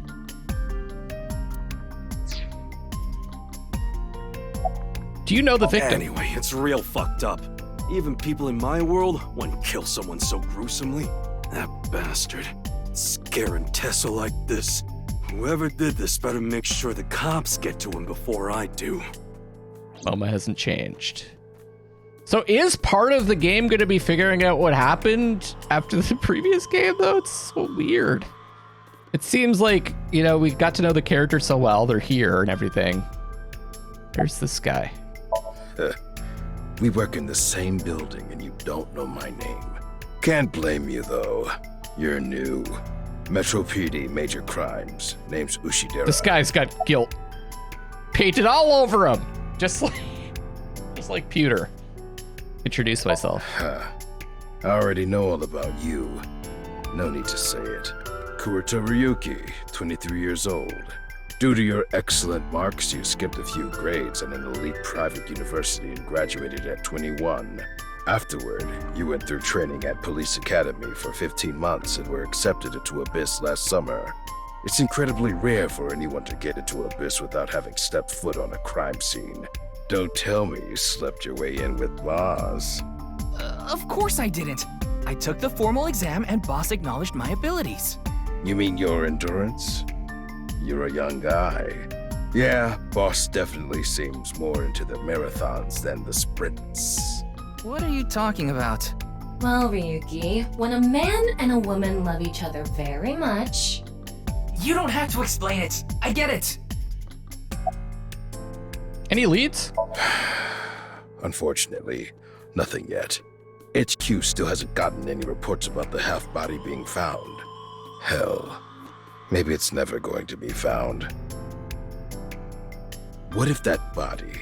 Do you know the victim? Anyway, it's real fucked up. Even people in my world wouldn't kill someone so gruesomely. That bastard. Scaring Tessa like this. Whoever did this better make sure the cops get to him before I do. Moma hasn't changed. So is part of the game going to be figuring out what happened after the previous game, though? It's so weird. It seems like, you know, we got to know the characters so well. They're here and everything. There's this guy. We work in the same building and you don't know my name. Can't blame you, though. You're new. Metro PD, major crimes. Name's Ushidera. This guy's got guilt painted all over him. Just like Pewter. Introduce myself. I already know all about you. No need to say it. Kurita Ryuki, 23 years old. Due to your excellent marks, you skipped a few grades at an elite private university and graduated at 21. Afterward, you went through training at Police Academy for 15 months and were accepted into Abyss last summer. It's incredibly rare for anyone to get into Abyss without having stepped foot on a crime scene. Don't tell me you slept your way in with Boss. Of course I didn't. I took the formal exam and Boss acknowledged my abilities. You mean your endurance? You're a young guy. Yeah, Boss definitely seems more into the marathons than the sprints. What are you talking about? Well, Ryuki, when a man and a woman love each other very much... You don't have to explain it. I get it. Any leads? Unfortunately, nothing yet. HQ still hasn't gotten any reports about the half-body being found. Hell, maybe it's never going to be found. What if that body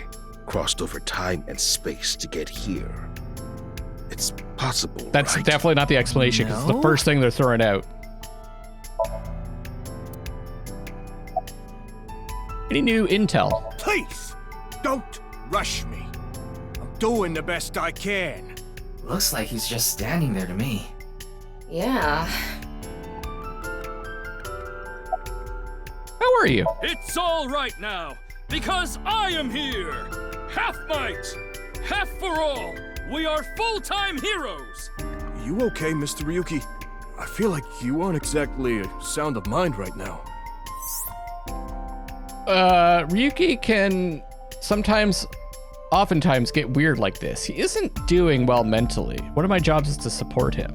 crossed over time and space to get here? It's possible, That's right? definitely not the explanation, because it's the first thing they're throwing out. Any new intel? Please, don't rush me. I'm doing the best I can. Looks like he's just standing there to me. Yeah. How are you? It's all right now, because I am here! Half might! Half for all! We are full-time heroes! You okay, Mr. Ryuki? I feel like you aren't exactly sound of mind right now. Ryuki can oftentimes get weird like this. He isn't doing well mentally. One of my jobs is to support him.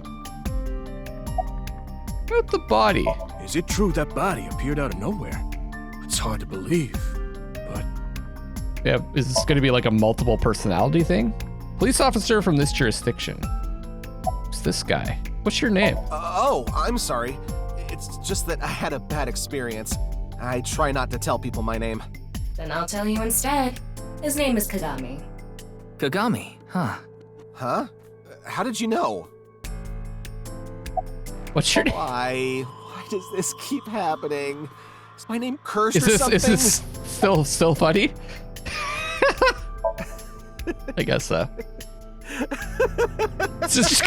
What about the body? Is it true that body appeared out of nowhere? It's hard to believe, but... Yeah, is this going to be like a multiple personality thing? Police officer from this jurisdiction. Who's this guy? What's your name? Oh, I'm sorry. It's just that I had a bad experience. I try not to tell people my name. Then I'll tell you instead. His name is Kagami. Kagami, huh? Huh? How did you know? What's your name? Why does this keep happening? Is my name cursed or something? Is this still funny? I guess so. They're just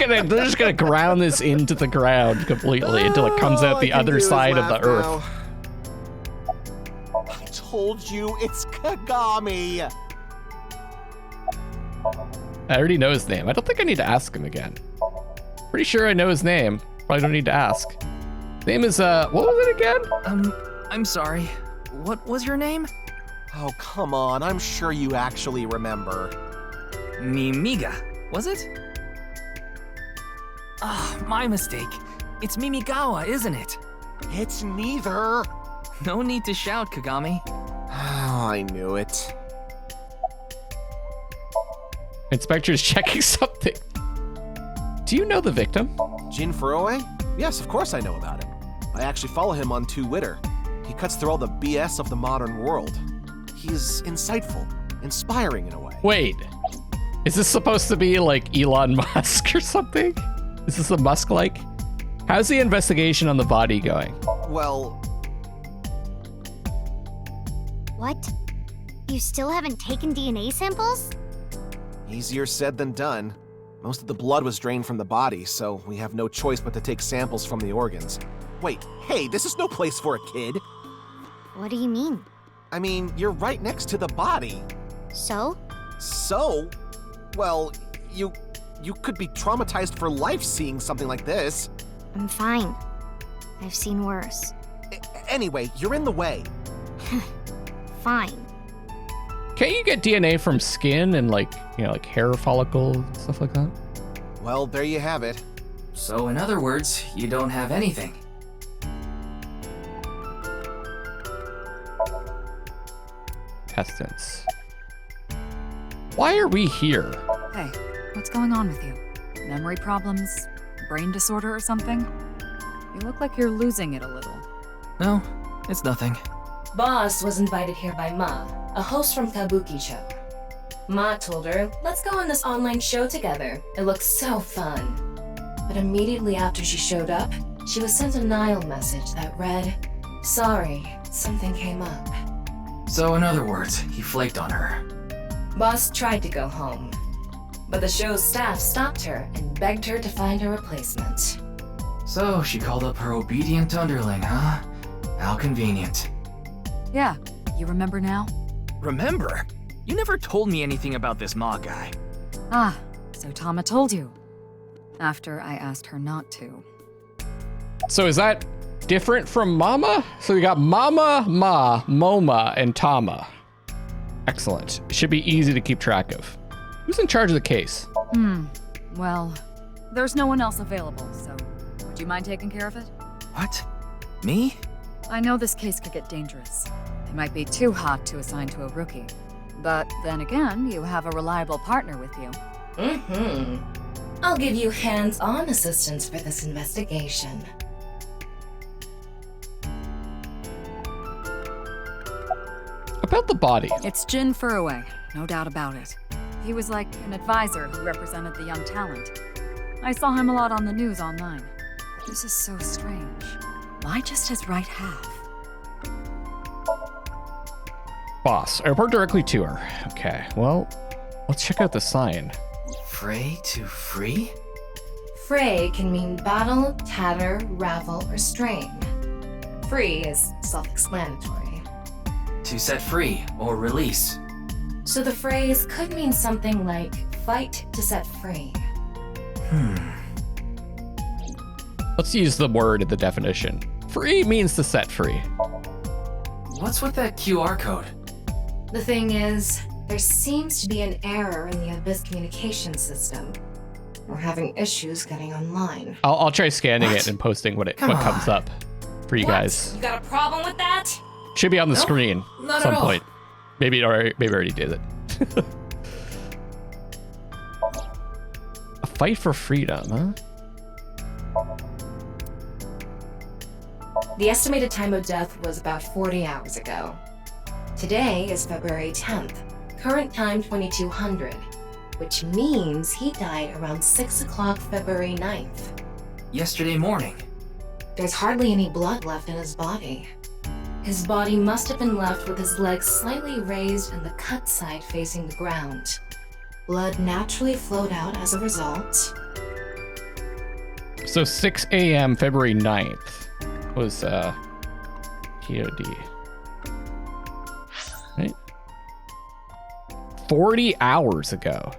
gonna ground this into the ground completely until it comes out the other side of the earth. Now. I told you it's Kagami. I already know his name. I don't think I need to ask him again. Pretty sure I know his name. Probably don't need to ask. Name is what was it again? I'm sorry. What was your name? Oh, come on. I'm sure you actually remember. Mimiga, was it? Ah, my mistake. It's Mimigawa, isn't it? It's neither. No need to shout, Kagami. Oh, I knew it. Inspector's checking something. Do you know the victim? Jin Furue? Yes, of course I know about him. I actually follow him on Twitter. He cuts through all the BS of the modern world. He's insightful, inspiring in a way. Wait, is this supposed to be like Elon Musk or something? Is this a Musk-like? How's the investigation on the body going? Well... What? You still haven't taken DNA samples? Easier said than done. Most of the blood was drained from the body, so we have no choice but to take samples from the organs. Wait, hey, this is no place for a kid. What do you mean? I mean, you're right next to the body. So? So? Well, you could be traumatized for life seeing something like this. I'm fine. I've seen worse. Anyway, you're in the way. Fine. Can't you get DNA from skin and like hair follicles, stuff like that? Well, there you have it. So in other words, you don't have anything. Intestines. Why are we here? Hey, what's going on with you? Memory problems? Brain disorder or something? You look like you're losing it a little. No, it's nothing. Boss was invited here by Ma, a host from Kabuki show. Ma told her, let's go on this online show together. It looks so fun. But immediately after she showed up, she was sent a Nile message that read, sorry, something came up. So in other words, he flaked on her. Boss tried to go home, but the show's staff stopped her and begged her to find a replacement. So she called up her obedient underling, huh? How convenient. Yeah, you remember now? Remember? You never told me anything about this Ma guy. Ah, so Tama told you. After I asked her not to. So is that different from Mama? So we got Mama, Ma, Moma, and Tama. Excellent. It should be easy to keep track of. Who's in charge of the case? Well, there's no one else available, so would you mind taking care of it? What? Me? I know this case could get dangerous. It might be too hot to assign to a rookie. But then again, you have a reliable partner with you. I'll give you hands-on assistance for this investigation. About the body. It's Jin Furue, no doubt about it. He was like an advisor who represented the young talent. I saw him a lot on the news online. This is so strange. Why just his right half? Boss, I report directly to her. Okay, well, let's check out the sign. Fray to free? Fray can mean battle, tatter, ravel, or strain. Free is self-explanatory. To set free or release. So the phrase could mean something like fight to set free. Let's use the word in the definition. Free means to set free. What's with that QR code? The thing is, there seems to be an error in the Abyss communication system. We're having issues getting online. I'll try scanning it and posting what comes up for you guys. You got a problem with that? Should be on the screen not at some at all. point. Maybe I already did it. A fight for freedom, huh? The estimated time of death was about 40 hours ago. Today is February 10th, current time 2200, which means he died around 6 o'clock February 9th. Yesterday morning. There's hardly any blood left in his body. His body must have been left with his legs slightly raised and the cut side facing the ground. Blood naturally flowed out as a result. So 6 a.m. February 9th was POD. Right? 40 hours ago.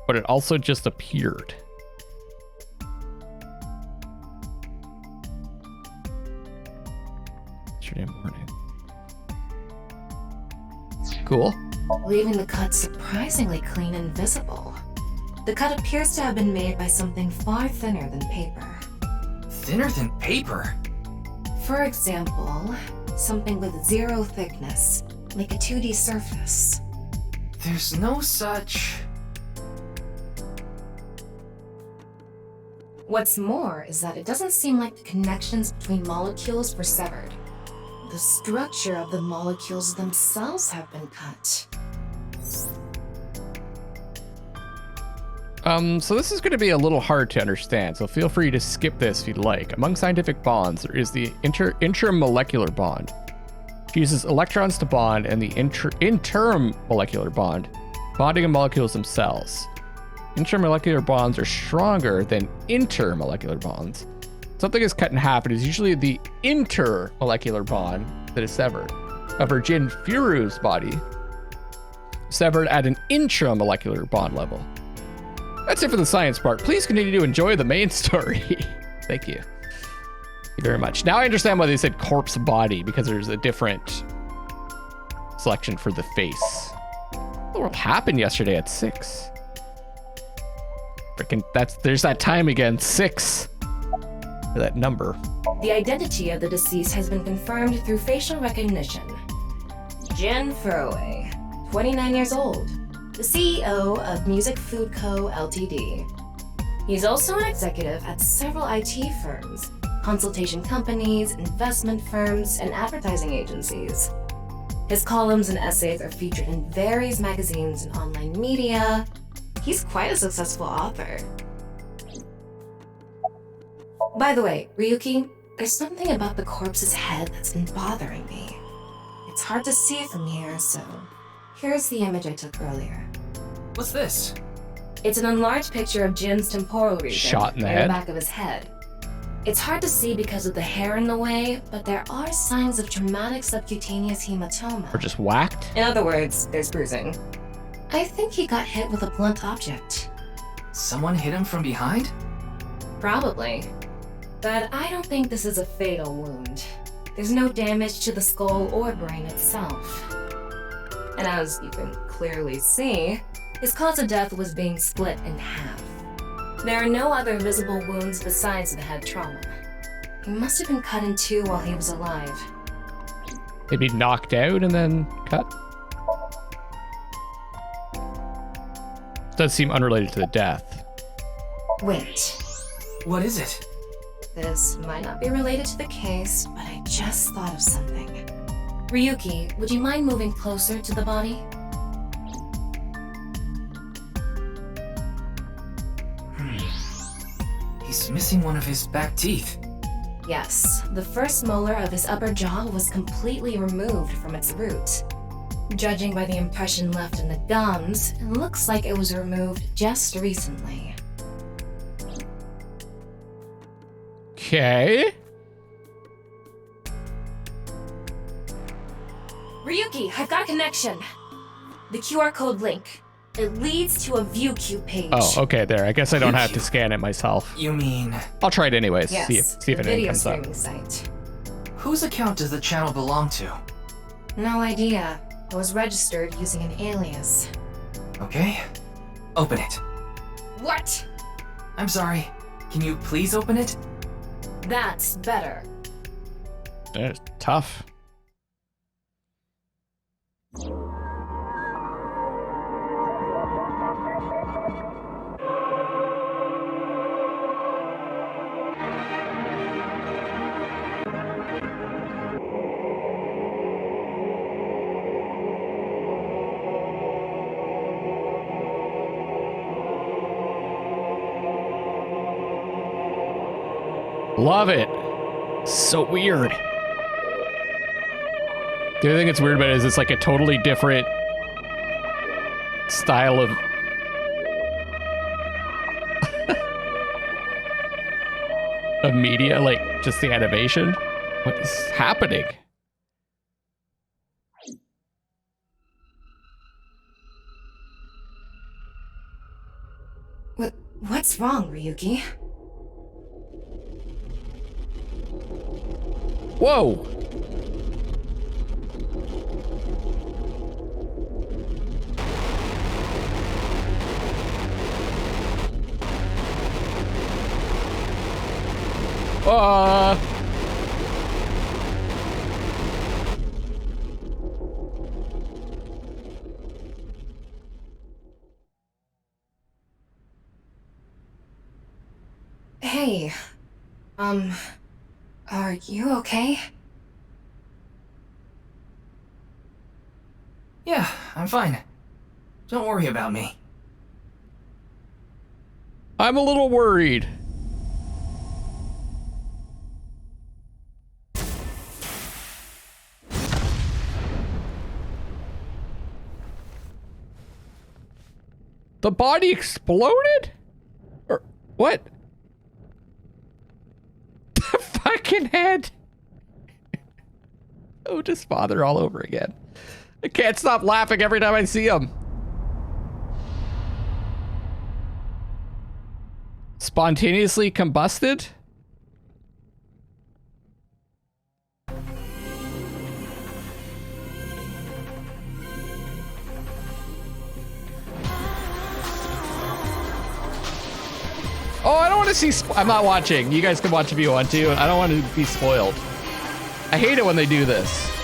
But it also just appeared. Yesterday morning. Cool. Leaving the cut surprisingly clean and visible. The cut appears to have been made by something far thinner than paper. Thinner than paper? For example, something with 0 thickness, like a 2D surface. There's no such... What's more is that it doesn't seem like the connections between molecules were severed. The structure of the molecules themselves have been cut. So this is going to be a little hard to understand, so feel free to skip this if you'd like. Among scientific bonds, there is the intermolecular bond, which uses electrons to bond, and the intermolecular bond, bonding of molecules themselves. Intermolecular bonds are stronger than intermolecular bonds. Something is cut in half, it is usually the intermolecular bond that is severed. However, Jin Furu's body severed at an intramolecular bond level. That's it for the science part. Please continue to enjoy the main story. Thank you. Thank you very much. Now I understand why they said corpse body, because there's a different selection for the face. What happened yesterday at 6? Freaking, there's that time again, 6. That number. The identity of the deceased has been confirmed through facial recognition. Jin Furway, 29 years old, the CEO of Music Food Co. Ltd. He's also an executive at several IT firms, consultation companies, investment firms, and advertising agencies. His columns and essays are featured in various magazines and online media. He's quite a successful author. By the way, Ryuki, there's something about the corpse's head that's been bothering me. It's hard to see from here, so here's the image I took earlier. What's this? It's an enlarged picture of Jin's temporal region, shot in the near head? the back of his head. It's hard to see because of the hair in the way, but there are signs of traumatic subcutaneous hematoma. Or just whacked? In other words, there's bruising. I think he got hit with a blunt object. Someone hit him from behind? Probably. But I don't think this is a fatal wound. There's no damage to the skull or brain itself. And as you can clearly see, his cause of death was being split in half. There are no other visible wounds besides the head trauma. He must have been cut in two while he was alive. Maybe knocked out and then cut? Does seem unrelated to the death. Wait. What is it? This might not be related to the case, but I just thought of something. Ryuki, would you mind moving closer to the body? He's missing one of his back teeth. Yes, the first molar of his upper jaw was completely removed from its root. Judging by the impression left in the gums, it looks like it was removed just recently. Okay. Ryuki, I've got a connection. The QR code link. It leads to a ViewQ page. Oh, okay, there. I guess I don't have to scan it myself. You mean... I'll try it anyways. Yes, see if anything comes up. video streaming site. Whose account does the channel belong to? No idea. It was registered using an alias. Okay. Open it. What? I'm sorry. Can you please open it? That's better. It's tough. Love it. So weird. The other thing that's weird about it is it's like a totally different style of of media, like just the animation. What is happening? What's wrong, Ryuki? Whoa! Hey, are you okay? Yeah, I'm fine. Don't worry about me. I'm a little worried. The body exploded? Or what? The fucking head. Oh, just father all over again. I can't stop laughing every time I see him. Spontaneously combusted? Oh, I don't want to see. I'm not watching. You guys can watch if you want to. I don't want to be spoiled. I hate it when they do this.